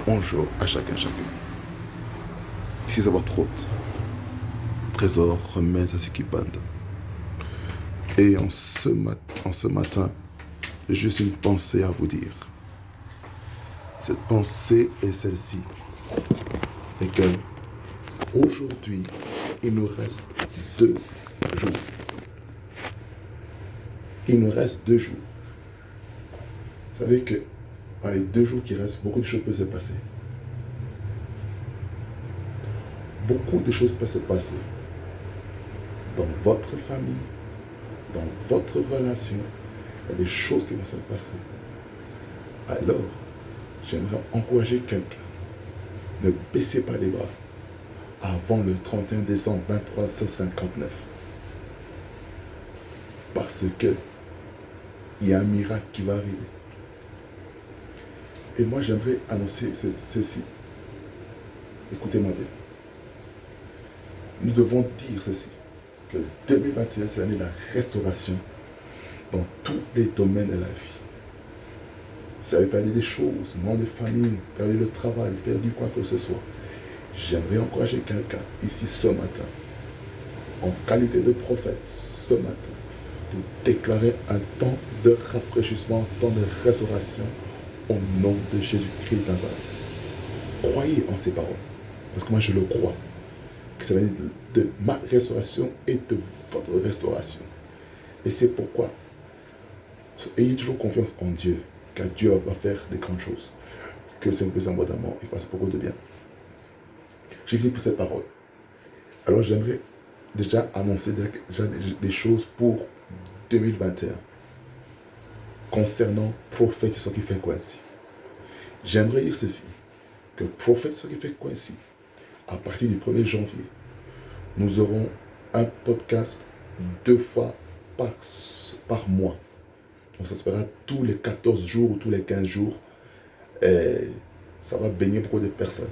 Bonjour à chacun, chacune. Ici c'est votre hôte, Trésor remet à ce qui bande. Et en ce matin, j'ai juste une pensée à vous dire. Cette pensée est celle-ci. Et que aujourd'hui, il nous reste 2 jours. Il nous reste 2 jours. Vous savez que dans les 2 jours qui restent, beaucoup de choses peuvent se passer. Beaucoup de choses peuvent se passer dans votre famille, dans votre relation. Il y a des choses qui vont se passer. Alors, j'aimerais encourager quelqu'un. Ne baissez pas les bras avant le 31 décembre 2359. Parce que il y a un miracle qui va arriver. Et moi, j'aimerais annoncer ceci. Écoutez-moi bien. Nous devons dire ceci, que 2021, c'est l'année de la restauration dans tous les domaines de la vie. Si vous avez perdu des choses, mort de famille, perdu le travail, perdu quoi que ce soit, j'aimerais encourager quelqu'un ici ce matin, en qualité de prophète, ce matin, pour déclarer un temps de rafraîchissement, un temps de restauration au nom de Jésus-Christ de Nazareth. Croyez en ces paroles, parce que moi je le crois, que c'est l'année de ma restauration et de votre restauration. Et c'est pourquoi, ayez toujours confiance en Dieu, car Dieu va faire des grandes choses. Que le Seigneur vous envoie d'amour et fasse beaucoup de bien. J'ai fini pour cette parole. Alors j'aimerais déjà annoncer des choses pour 2021 concernant Prophète ce qui fait quoi ici. J'aimerais dire ceci, que Prophète ce qui fait quoi ici, à partir du 1er janvier, nous aurons un podcast 2 fois par mois. Donc ça se fera tous les 14 jours ou tous les 15 jours. Et ça va baigner beaucoup de personnes.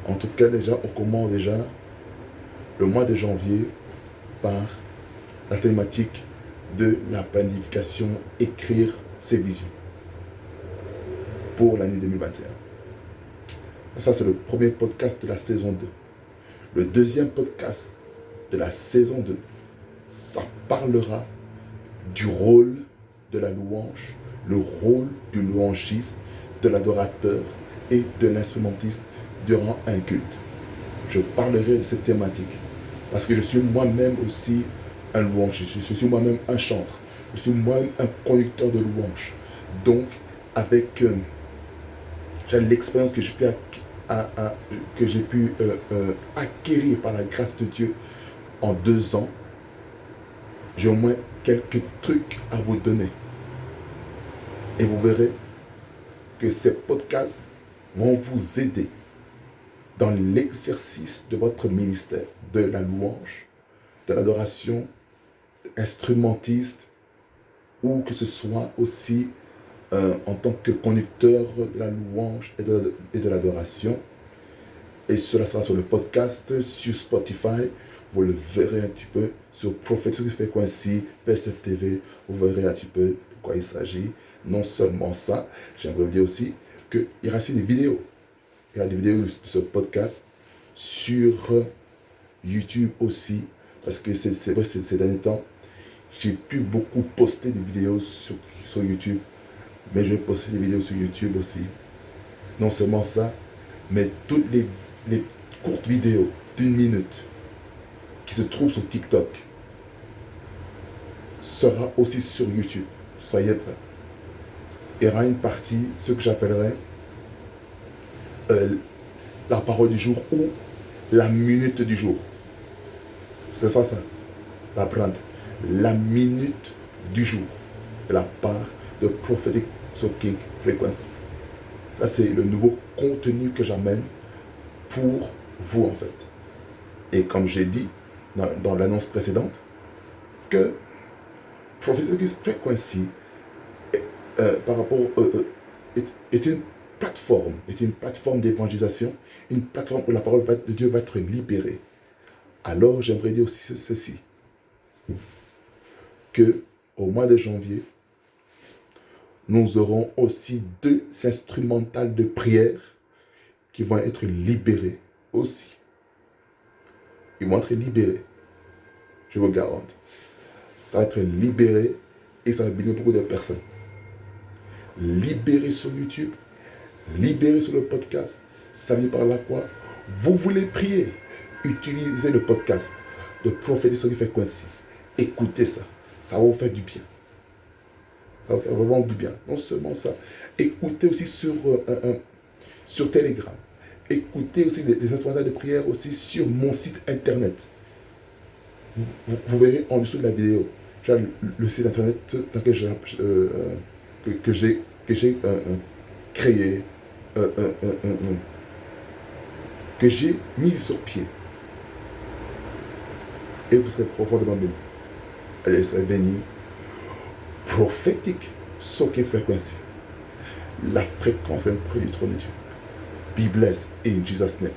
En tout cas, déjà, on commence déjà le mois de janvier par la thématique de la planification, écrire ses visions pour l'année 2021. Ça, c'est le premier podcast de la saison 2. Le deuxième podcast de la saison 2, ça parlera du rôle de la louange, le rôle du louangiste, de l'adorateur et de l'instrumentiste durant un culte. Je parlerai de cette thématique parce que je suis moi-même aussi un louangiste, je suis moi-même un chanteur, je suis moi-même un conducteur de louange. Donc, avec l'expérience que j'ai pu acquérir par la grâce de Dieu en 2 ans, j'ai au moins quelques trucs à vous donner. Et vous verrez que ces podcasts vont vous aider dans l'exercice de votre ministère, de la louange, de l'adoration, instrumentiste, ou que ce soit aussi en tant que conducteur de la louange et de l'adoration. Et cela sera sur le podcast, sur Spotify. Vous le verrez un petit peu sur Prophète ce qui fait quoi ici, PSF TV. Vous verrez un petit peu de quoi il s'agit. Non seulement ça, j'aimerais vous dire aussi qu'il y aura aussi des vidéos. Il y aura des vidéos de ce podcast sur YouTube aussi. Parce que c'est vrai, ces derniers temps, j'ai pu beaucoup poster des vidéos sur YouTube. Mais je vais poster des vidéos sur YouTube aussi. Non seulement ça, mais toutes les courtes vidéos d'1 minute qui se trouvent sur TikTok sera aussi sur YouTube. Soyez prêts. Il y aura une partie, ce que j'appellerai la parole du jour ou la minute du jour. C'est ça, la plante. La minute du jour de la part de Prophetic Soaking Frequency. Ça, c'est le nouveau contenu que j'amène pour vous, en fait. Et comme j'ai dit dans l'annonce précédente, que Prophetic Frequency par rapport est une plateforme d'évangélisation, une plateforme où la parole de Dieu va être libérée. Alors, j'aimerais dire aussi ceci, que au mois de janvier, nous aurons aussi 2 instrumentales de prière qui vont être libérées aussi. Ils vont être libérés. Je vous garantis. Ça va être libéré et ça va bénir beaucoup de personnes. Libéré sur YouTube, libéré sur le podcast. Ça veut dire par là quoi? Vous voulez prier, utilisez le podcast de Prophétie Sonny Frequency. Écoutez ça. Ça va vous faire du bien. Ça va vous faire vraiment du bien. Non seulement ça, écoutez aussi sur Telegram. Écoutez aussi les instruments de prière aussi sur mon site internet. Vous verrez en dessous de la vidéo. J'ai le site internet dans lequel que j'ai créé, que j'ai mis sur pied. Et vous serez profondément bénis. Allez, soyez bénis. Prophétique Sonny Frequency. La fréquence est un prix du trône de Dieu. Be blessed in Jesus' name.